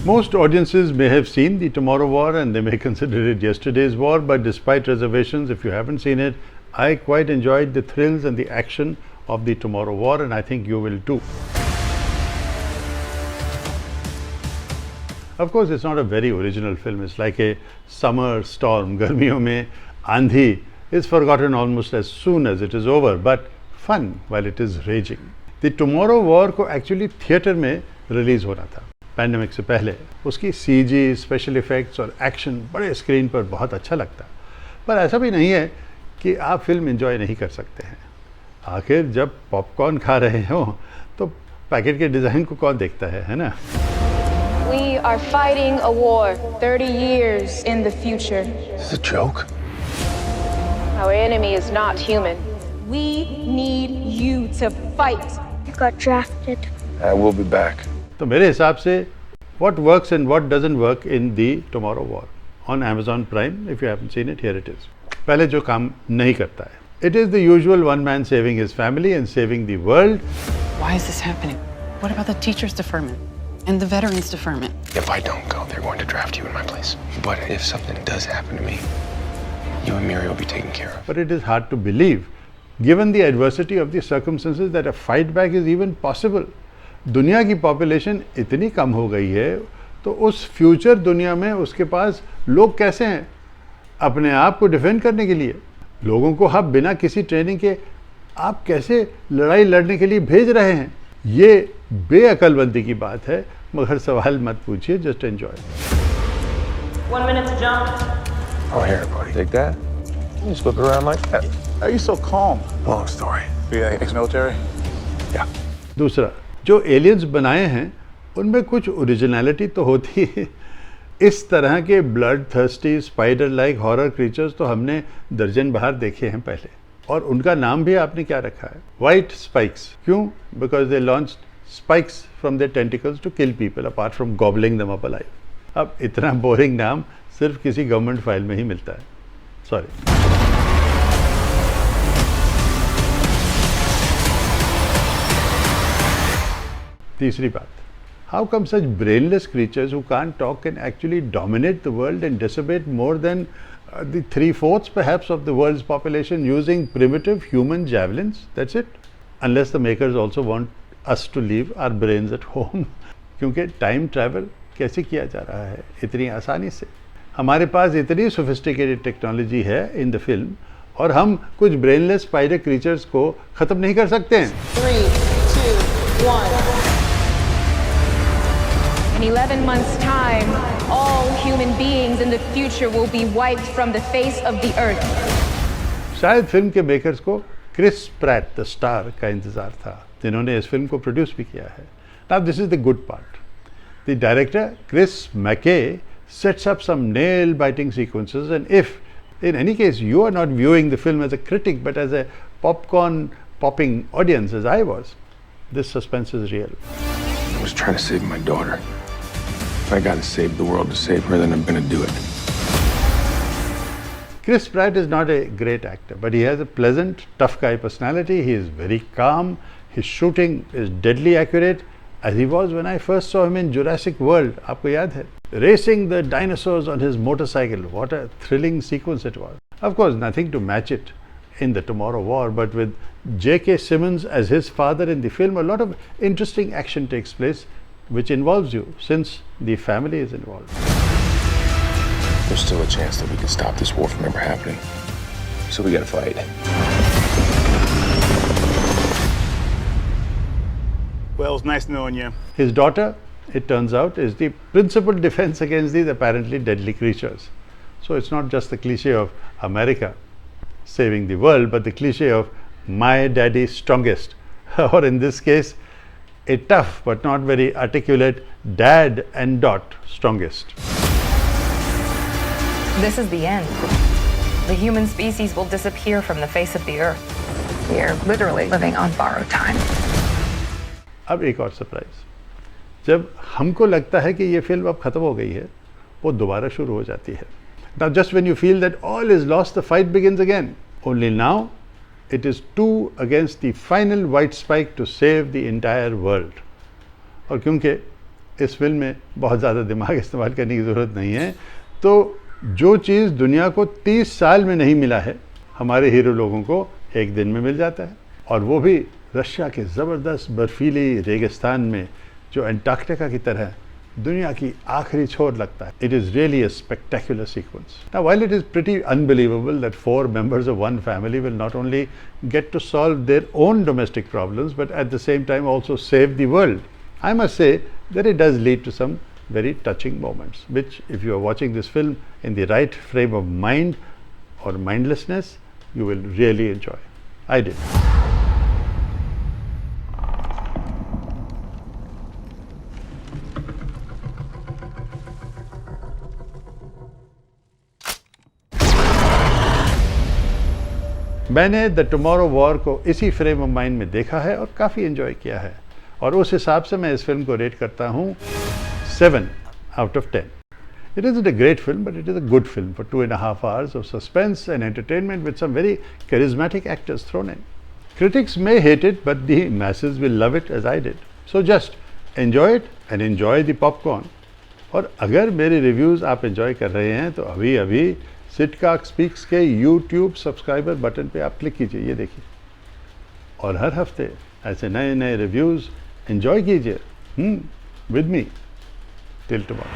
Most audiences may have seen the Tomorrow War and they may consider it yesterday's war, but despite reservations, if you haven't seen it, I quite enjoyed the thrills and the action of the Tomorrow War, and I think you will too. Of course, it's not a very original film. It's like a summer storm. Garmiyon mein Andhi is forgotten almost as soon as it is over, but fun while it is raging. The Tomorrow War को actually theatre में release होना था pandemic से पहले. उसकी CG, special effects और action बड़े screen पर बहुत अच्छा लगता, पर ऐसा भी नहीं है कि आप फिल्म एंजॉय नहीं कर सकते हैं. आखिर जब पॉपकॉर्न खा रहे हो तो पैकेट के डिज़ाइन को कौन देखता है ना? We are fighting a war 30 years in the future. Is this a joke? Our enemy is not human. We need you to fight. You got drafted. I will be back. तो मेरे हिसाब से what works and what doesn't work in the Tomorrow War on Amazon Prime, if you haven't seen it, here it is. पहले जो काम नहीं करता है. It is the usual one man saving his family and saving the world. Why is this happening? What about the teachers' deferment and the veterans' deferment? If I don't go, they're going to draft you in my place. But if something does happen to me, you and Miri will be taken care of. But it is hard to believe, given the adversity of the circumstances, that a fight back is even possible. दुनिया की population इतनी कम हो गई है, तो उस future दुनिया में उसके पास लोग कैसे हैं अपने आप को डिफेंड करने के लिए? लोगों को आप बिना किसी ट्रेनिंग के आप कैसे लड़ाई लड़ने के लिए भेज रहे हैं? ये बेअकलमंदी की बात है, मगर सवाल मत पूछिए, just enjoy. 1 minute to jump. Oh, here, buddy. Take that. You just whip it around like that. How are you so calm? Long story. Are you ex-military? Yeah. दूसरा, जो एलियंस बनाए हैं उनमें कुछ ओरिजिनलिटी तो होती है. इस तरह के blood thirsty spider like horror creatures तो हमने दर्जन बाहर देखे हैं पहले, और उनका नाम भी आपने क्या रखा है? White spikes. क्यों? Because they launched spikes from their tentacles to kill people apart from gobbling them up alive. अब इतना बोरिंग नाम सिर्फ किसी गवर्नमेंट फाइल में ही मिलता है. सॉरी. तीसरी बात, how come such brainless creatures who can't talk can actually dominate the world and decimate more than the 3/4 perhaps of the world's population using primitive human javelins? That's it. Unless the makers also want us to leave our brains at home. क्योंकि time travel कैसे किया जा रहा है इतनी आसानी से? हमारे पास इतनी सोफिस्टिकेटेड टेक्नोलॉजी है इन द फिल्म, और हम कुछ ब्रेनलेस स्पाइडर क्रीचर्स को ख़त्म नहीं कर सकते हैं. 3, 2, 1. In 11 months' time, all human beings in the future will be wiped from the face of the earth. शायद फिल्म के मेकर्स को क्रिस प्रैट द स्टार का इंतज़ार था, जिन्होंने इस फिल्म को प्रोड्यूस भी किया है. Now this is the good part. The director Chris McKay sets up some nail-biting sequences, and if in any case you are not viewing the film as a critic but as a popcorn popping audience as I was, this suspense is real. I was trying to save my daughter. If I gotta save the world to save her, then I'm gonna do it. Chris Pratt is not a great actor, but he has a pleasant, tough guy personality. He is very calm. His shooting is deadly accurate, as he was when I first saw him in Jurassic World. आपको याद है? Racing the dinosaurs on his motorcycle. What a thrilling sequence it was. Of course, nothing to match it in the Tomorrow War, but with J.K. Simmons as his father in the film, a lot of interesting action takes place, which involves you, since the family is involved. There's still a chance that we can stop this war from ever happening. So we gotta fight. Well, it's nice knowing you. His daughter, it turns out, is the principal defense against these apparently deadly creatures. So it's not just the cliche of America saving the world, but the cliche of my daddy strongest, or in this case, a tough but not very articulate dad and dot strongest. This is the end. The human species will disappear from the face of the earth. We are literally living on borrowed time. अब एक और surprise, जब हमको लगता है कि ये film अब खत्म हो गई है, वो दोबारा शुरू हो जाती है. Now just when you feel that all is lost, the fight begins again. Only now it is 2 against the final white spike to save the entire world. और क्योंकि इस फिल्म में बहुत ज़्यादा दिमाग इस्तेमाल करने की ज़रूरत नहीं है। तो जो चीज़ दुनिया को 30 साल में नहीं मिला है, हमारे हीरो लोगों को एक दिन में मिल जाता है, और वो भी रशिया के ज़बरदस्त बर्फीली रेगिस्तान में, जो अंटार्कटिका की तरह दुनिया की आखिरी छोर लगता है। It is really a spectacular sequence. Now, while it is pretty unbelievable that 4 members of one family will not only get to solve their own domestic problems, but at the same time also save the world, I must say that it does lead to some very touching moments, which if you are watching this film in the right frame of mind or mindlessness, you will really enjoy. I did. मैंने the tomorrow war को इसी frame of mind में देखा है और काफ़ी enjoy किया है, और उस हिसाब से मैं इस फिल्म को रेट करता हूँ 7 out of 10. It isn't a great film, but it is a good film for 2.5 hours of suspense and entertainment with some very charismatic actors thrown in. Critics may hate it, but the masses will love it as I did. So just enjoy it and enjoy the popcorn. और अगर मेरे reviews आप enjoy कर रहे हैं तो अभी अभी सिटकास्ट स्पीक्स के YouTube सब्सक्राइबर बटन पे आप क्लिक कीजिए, ये देखिए, और हर हफ्ते ऐसे नए नए रिव्यूज़ एंजॉय कीजिए विद मी टिल टुमारो।